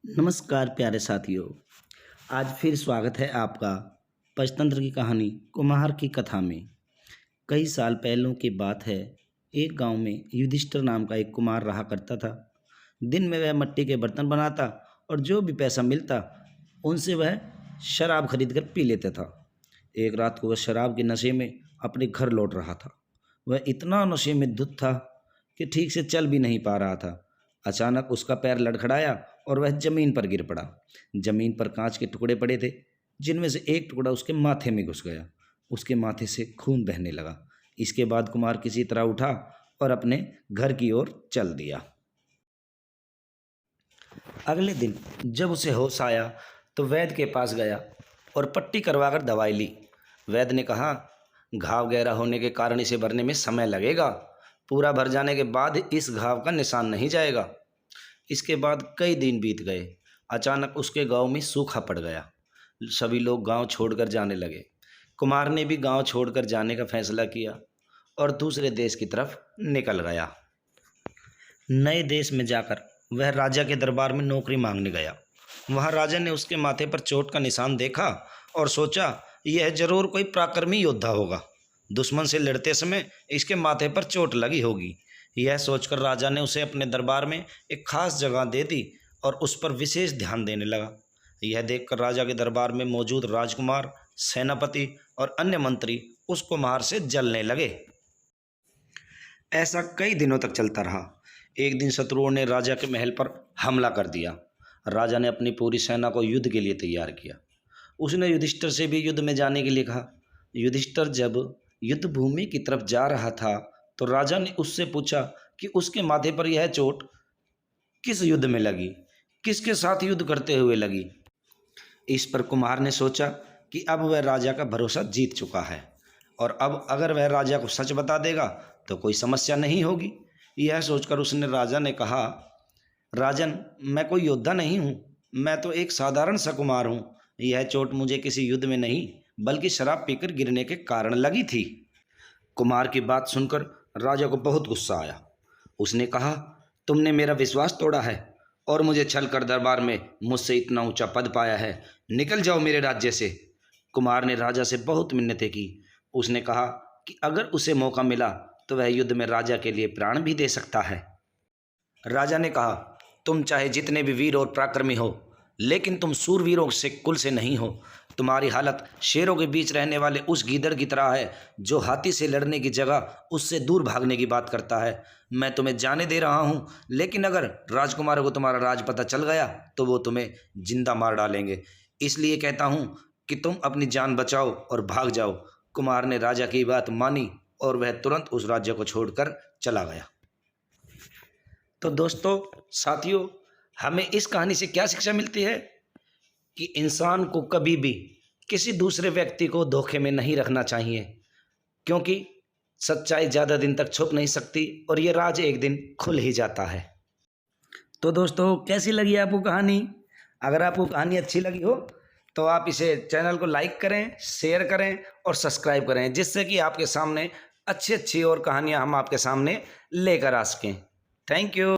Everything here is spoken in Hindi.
नमस्कार प्यारे साथियों। आज फिर स्वागत है आपका पंचतंत्र की कहानी कुम्हार की कथा में। कई साल पहलों की बात है। एक गांव में युधिष्ठिर नाम का एक कुम्हार रहा करता था। दिन में वह मिट्टी के बर्तन बनाता और जो भी पैसा मिलता उनसे वह शराब खरीद कर पी लेता था। एक रात को वह शराब के नशे में अपने घर लौट रहा था। वह इतना नशे में धुत था कि ठीक से चल भी नहीं पा रहा था। अचानक उसका पैर लड़खड़ाया और वह जमीन पर गिर पड़ा। जमीन पर कांच के टुकड़े पड़े थे, जिनमें से एक टुकड़ा उसके माथे में घुस गया। उसके माथे से खून बहने लगा। इसके बाद कुमार किसी तरह उठा और अपने घर की ओर चल दिया। अगले दिन जब उसे होश आया तो वैद्य के पास गया और पट्टी करवाकर दवाई ली। वैद्य ने कहा, घाव गहरा होने के कारण इसे भरने में समय लगेगा। पूरा भर जाने के बाद इस घाव का निशान नहीं जाएगा। इसके बाद कई दिन बीत गए। अचानक उसके गांव में सूखा पड़ गया। सभी लोग गांव छोड़कर जाने लगे। कुमार ने भी गांव छोड़कर जाने का फैसला किया और दूसरे देश की तरफ निकल गया। नए देश में जाकर वह राजा के दरबार में नौकरी मांगने गया। वहां राजा ने उसके माथे पर चोट का निशान देखा और सोचा, यह जरूर कोई पराक्रमी योद्धा होगा। दुश्मन से लड़ते समय इसके माथे पर चोट लगी होगी। यह सोचकर राजा ने उसे अपने दरबार में एक खास जगह दे दी और उस पर विशेष ध्यान देने लगा। यह देखकर राजा के दरबार में मौजूद राजकुमार, सेनापति और अन्य मंत्री उस कुम्हार से जलने लगे। ऐसा कई दिनों तक चलता रहा। एक दिन शत्रुओं ने राजा के महल पर हमला कर दिया। राजा ने अपनी पूरी सेना को युद्ध के लिए तैयार किया। उसने युधिष्ठिर से भी युद्ध में जाने के लिए कहा। युधिष्ठिर जब युद्ध भूमि की तरफ जा रहा था तो राजा ने उससे पूछा कि उसके माथे पर यह चोट किस युद्ध में लगी, किसके साथ युद्ध करते हुए लगी। इस पर कुम्हार ने सोचा कि अब वह राजा का भरोसा जीत चुका है और अब अगर वह राजा को सच बता देगा तो कोई समस्या नहीं होगी। यह सोचकर उसने राजा ने कहा, राजन, मैं कोई योद्धा नहीं हूँ, मैं तो एक साधारण सा कुम्हार हूँ। यह चोट मुझे किसी युद्ध में नहीं बल्कि शराब पीकर गिरने के कारण लगी थी। कुम्हार की बात सुनकर राजा को बहुत गुस्सा आया। उसने कहा, तुमने मेरा विश्वास तोड़ा है और मुझे छल कर दरबार में मुझसे इतना ऊंचा पद पाया है। निकल जाओ मेरे राज्य से। कुम्हार ने राजा से बहुत मिन्नतें की। उसने कहा कि अगर उसे मौका मिला तो वह युद्ध में राजा के लिए प्राण भी दे सकता है। राजा ने कहा, तुम चाहे जितने भी वीर और पराक्रमी हो, लेकिन तुम सूरवीरों से कुल से नहीं हो। तुम्हारी हालत शेरों के बीच रहने वाले उस गीदड़ की तरह है जो हाथी से लड़ने की जगह उससे दूर भागने की बात करता है। मैं तुम्हें जाने दे रहा हूँ, लेकिन अगर राजकुमारों को तुम्हारा राज पता चल गया तो वो तुम्हें जिंदा मार डालेंगे। इसलिए कहता हूँ कि तुम अपनी जान बचाओ और भाग जाओ। कुमार ने राजा की बात मानी और वह तुरंत उस राज्य को छोड़कर चला गया। तो दोस्तों, साथियों, हमें इस कहानी से क्या शिक्षा मिलती है कि इंसान को कभी भी किसी दूसरे व्यक्ति को धोखे में नहीं रखना चाहिए, क्योंकि सच्चाई ज़्यादा दिन तक छुप नहीं सकती और ये राज एक दिन खुल ही जाता है। तो दोस्तों, कैसी लगी आपको कहानी? अगर आपको कहानी अच्छी लगी हो तो आप इसे चैनल को लाइक करें, शेयर करें और सब्सक्राइब करें, जिससे कि आपके सामने अच्छी अच्छी और कहानियाँ हम आपके सामने लेकर आ सकें। Thank you.